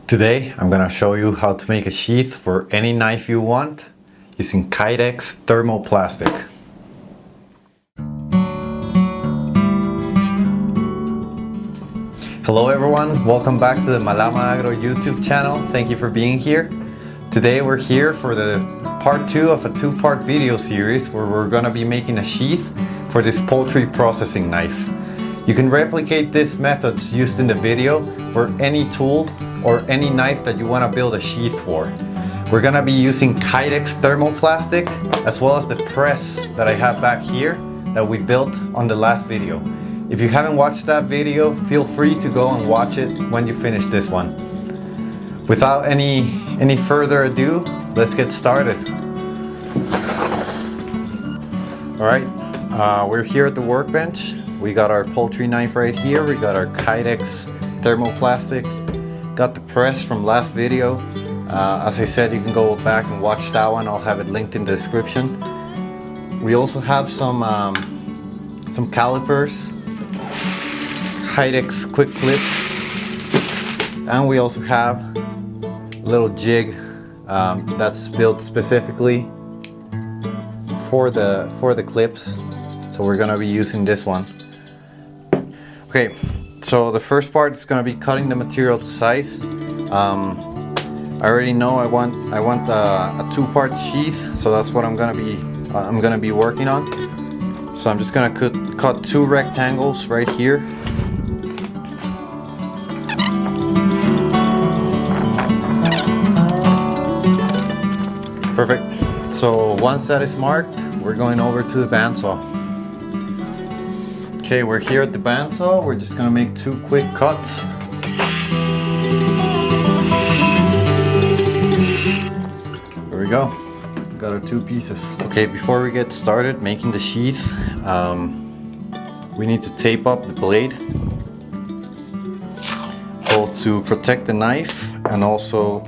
Today I'm gonna show you how to make a sheath for any knife you want using Kydex thermoplastic. Hello everyone, welcome back to the Malama Agro YouTube channel. Thank you for being here. Today we're here for the part 2 of a 2-part video series where we're gonna be making a sheath for this poultry processing knife. You can replicate these methods used in the video for any tool or any knife that you want to build a sheath for. We're going to be using Kydex thermoplastic as well as the press that I have back here that we built on the last video. If you haven't watched that video, feel free to go and watch it when you finish this one. Without any further ado, let's get started. Alright, we're here at the workbench. We got our poultry knife right here. We got our Kydex thermoplastic. Got the press from last video. As I said, you can go back and watch that one. I'll have it linked in the description. We also have some calipers, Kydex quick clips, and we also have a little jig that's built specifically for the clips. So we're gonna be using this one. Okay, so the first part is going to be cutting the material to size. I already know I want a 2-part sheath, so that's what I'm gonna be working on. So I'm just gonna cut 2 rectangles right here. Perfect. So once that is marked, we're going over to the bandsaw. Okay, we're here at the bandsaw. We're just gonna make 2 quick cuts. There we go. Got our 2 pieces. Okay, before we get started making the sheath, we need to tape up the blade, both to protect the knife and also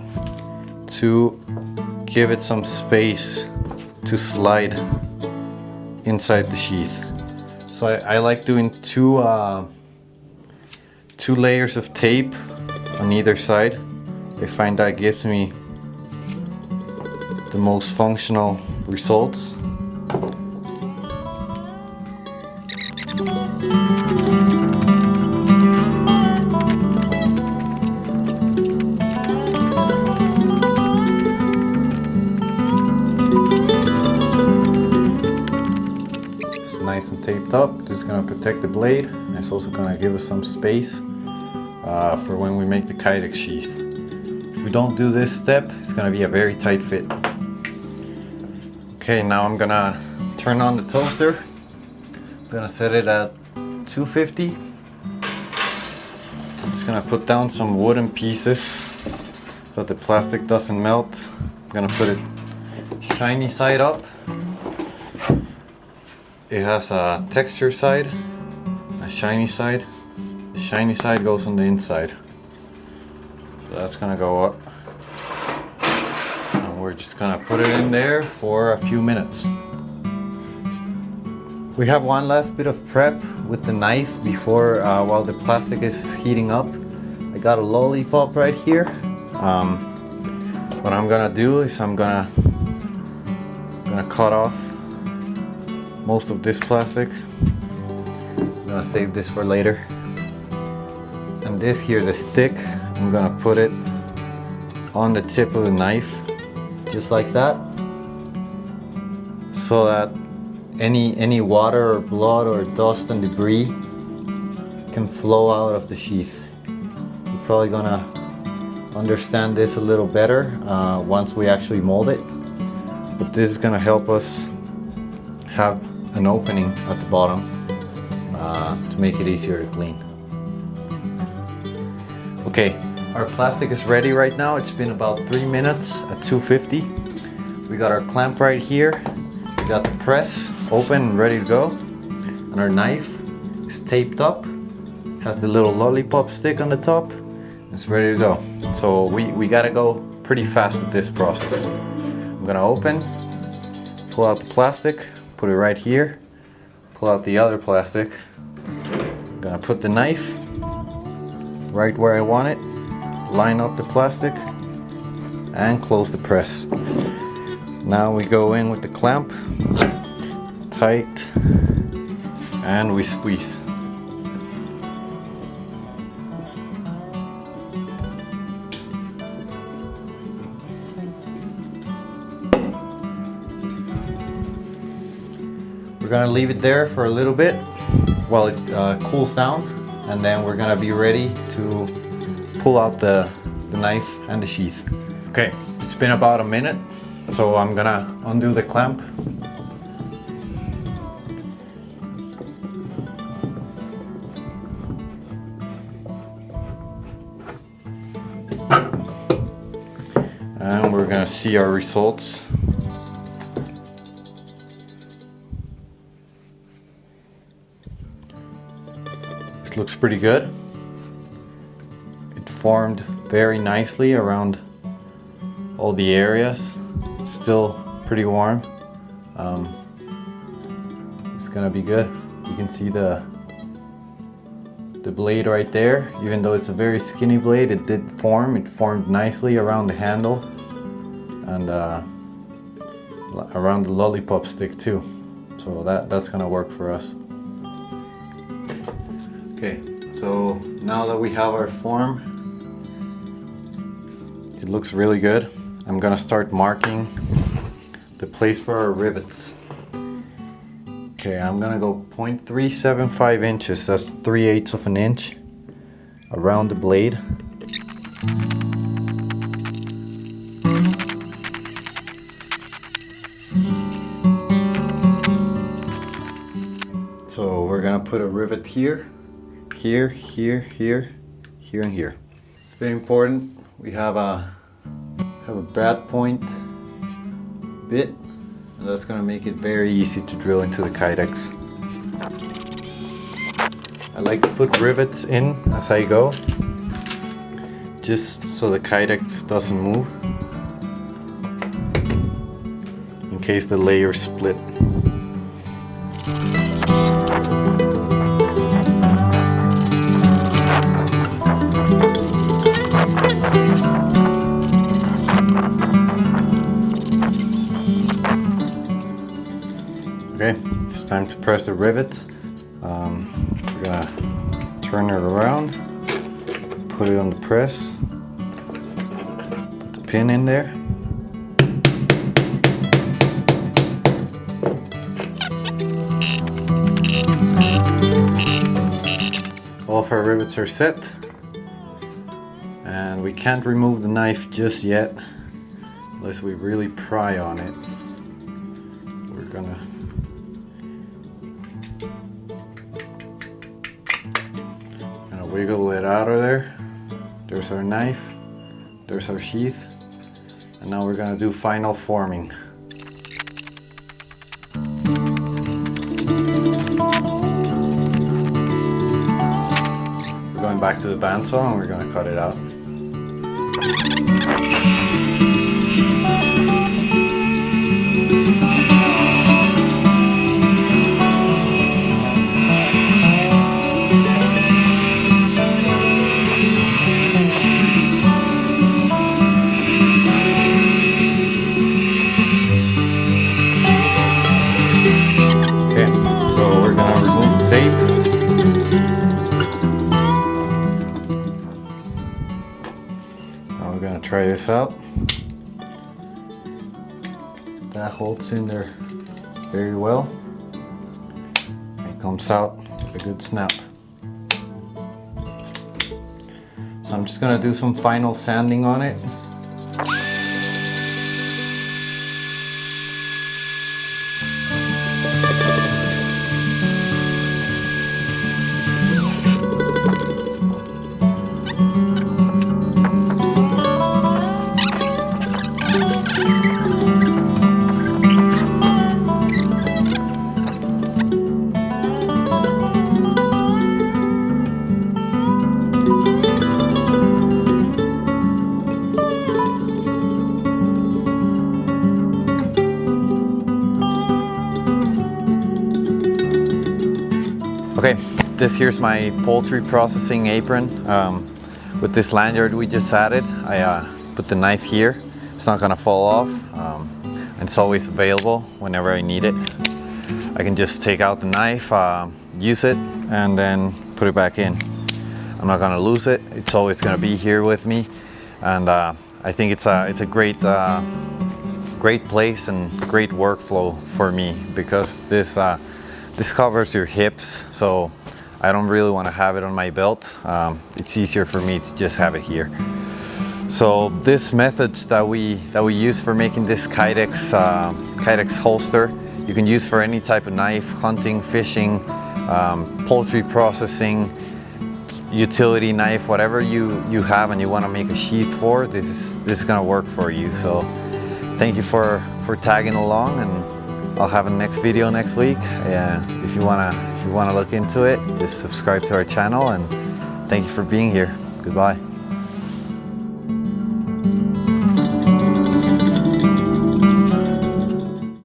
to give it some space to slide inside the sheath. So I like doing 2 layers of tape on either side. I find that gives me the most functional results. Nice and taped up. This is going to protect the blade, and it's also going to give us some space for when we make the Kydex sheath. If we don't do this step, it's going to be a very tight fit. Okay, now I'm going to turn on the toaster. I'm going to set it at 250. I'm just going to put down some wooden pieces so that the plastic doesn't melt. I'm going to put it shiny side up. It has a texture side, a shiny side. The shiny side goes on the inside. So that's gonna go up. And we're just gonna put it in there for a few minutes. We have one last bit of prep with the knife before while the plastic is heating up. I got a lollipop right here. What I'm gonna do is I'm gonna cut off most of this plastic. I'm gonna save this for later. And this here, the stick, I'm gonna put it on the tip of the knife, just like that, so that any water or blood or dust and debris can flow out of the sheath. You're probably gonna understand this a little better once we actually mold it, but this is gonna help us have an opening at the bottom to make it easier to clean. Okay, our plastic is ready right now. It's been about 3 minutes at 250. We got our clamp right here. We got the press open and ready to go. And our knife is taped up. Has the little lollipop stick on the top. It's ready to go. So we gotta go pretty fast with this process. I'm gonna open, pull out the plastic, put it right here, pull out the other plastic. I'm gonna put the knife right where I want it, line up the plastic and close the press. Now we go in with the clamp, tight, and we squeeze. We're gonna leave it there for a little bit while it cools down, and then we're gonna be ready to pull out the knife and the sheath. Okay, it's been about a minute, so I'm gonna undo the clamp. And we're gonna see our results. This looks pretty good. It formed very nicely around all the areas. It's still pretty warm. It's gonna be good. You can see the blade right there. Even though it's a very skinny blade, it did form. It formed nicely around the handle and around the lollipop stick too. So that's gonna work for us. Okay, so now that we have our form, it looks really good. I'm gonna start marking the place for our rivets. Okay, I'm gonna go 0.375 inches, that's 3/8 of an inch around the blade. So we're gonna put a rivet here, here, here, here, here, and here. It's very important. We have a brad point bit, and that's gonna make it very easy to drill into the Kydex. I like to put rivets in as I go, just so the Kydex doesn't move, in case the layers split. Okay, it's time to press the rivets. We're gonna turn it around, put it on the press, put the pin in there. All of our rivets are set, and we can't remove the knife just yet unless we really pry on it. We're gonna wiggle it out of there. There's our knife, there's our sheath, and now we're gonna do final forming. We're going back to the bandsaw and we're gonna cut it out. Try this out. That holds in there very well. It comes out with a good snap. So I'm just gonna do some final sanding on it. Okay, this here's my poultry processing apron. With this lanyard we just added, I put the knife here. It's not gonna fall off. And it's always available whenever I need it. I can just take out the knife, use it, and then put it back in. I'm not gonna lose it. It's always gonna be here with me. And I think it's a great place and great workflow for me, because this covers your hips, so I don't really want to have it on my belt. It's easier for me to just have it here. So this methods that we use for making this Kydex holster, you can use for any type of knife: hunting, fishing, poultry processing, utility knife, whatever you have and you want to make a sheath for. This is gonna work for you. So thank you for tagging along, and I'll have a next video next week. If you wanna look into it, just subscribe to our channel, and thank you for being here. Goodbye.